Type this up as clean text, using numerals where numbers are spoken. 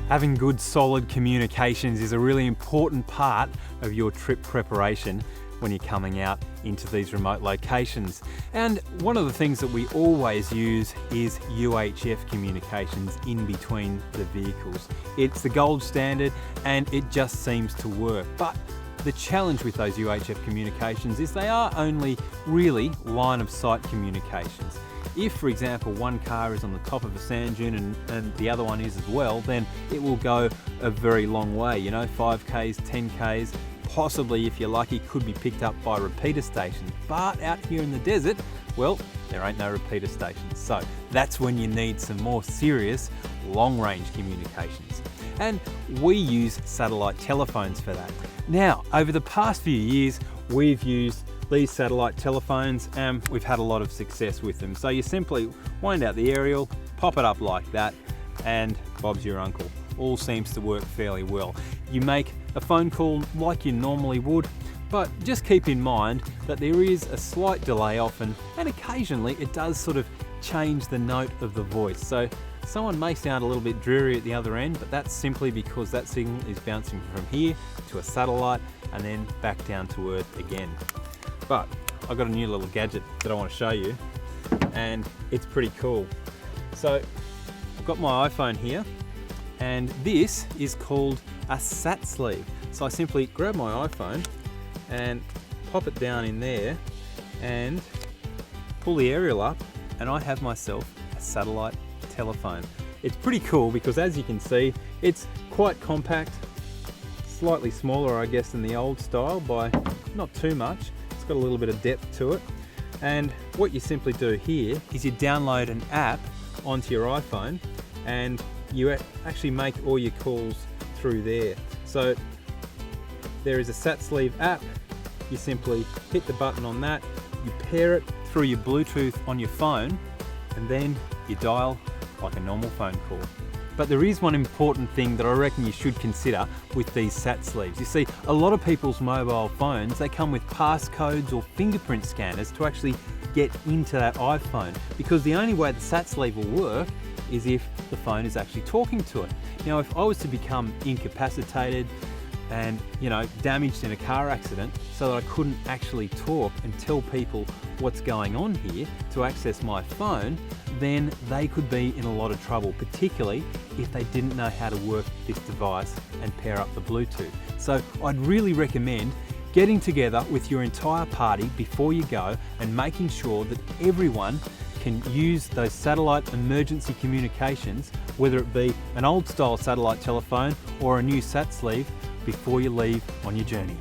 Having good solid communications is a really important part of your trip preparation when you're coming out into these remote locations. And one of the things that we always use is UHF communications in between the vehicles. It's the gold standard and it just seems to work. But the challenge with those UHF communications is they are only really line of sight communications. If, for example, one car is on the top of a sand dune and the other one is as well, then it will go a very long way, 5Ks, 10Ks, possibly, if you're lucky, could be picked up by repeater stations. But out here in the desert, well, there ain't no repeater stations. So that's when you need some more serious long-range communications. And we use satellite telephones for that. Now, over the past few years, we've used these satellite telephones and we've had a lot of success with them. So you simply wind out the aerial, pop it up like that, and Bob's your uncle. All seems to work fairly well. You make a phone call like you normally would, but just keep in mind that there is a slight delay often, and occasionally it does sort of change the note of the voice. So someone may sound a little bit dreary at the other end, but that's simply because that signal is bouncing from here to a satellite and then back down to Earth again. But I've got a new little gadget that I want to show you, and it's pretty cool. So I've got my iPhone here, and this is called a sat sleeve. So I simply grab my iPhone and pop it down in there and pull the aerial up, and I have myself a satellite telephone. It's pretty cool because, as you can see, it's quite compact, slightly smaller I guess than the old style by not too much. It's got a little bit of depth to it, and what you simply do here is you download an app onto your iPhone and you actually make all your calls through there. So there is a sat sleeve app. You simply hit the button on that, you pair it through your Bluetooth on your phone, and then you dial like a normal phone call. But there is one important thing that I reckon you should consider with these sat sleeves. You see, a lot of people's mobile phones, they come with passcodes or fingerprint scanners to actually get into that iPhone, because the only way the sat sleeve will work is if the phone is actually talking to it. Now, if I was to become incapacitated and damaged in a car accident so that I couldn't actually talk and tell people what's going on here to access my phone, then they could be in a lot of trouble, particularly if they didn't know how to work this device and pair up the Bluetooth. So I'd really recommend getting together with your entire party before you go and making sure that everyone can use those satellite emergency communications, whether it be an old style satellite telephone or a new sat sleeve, before you leave on your journey.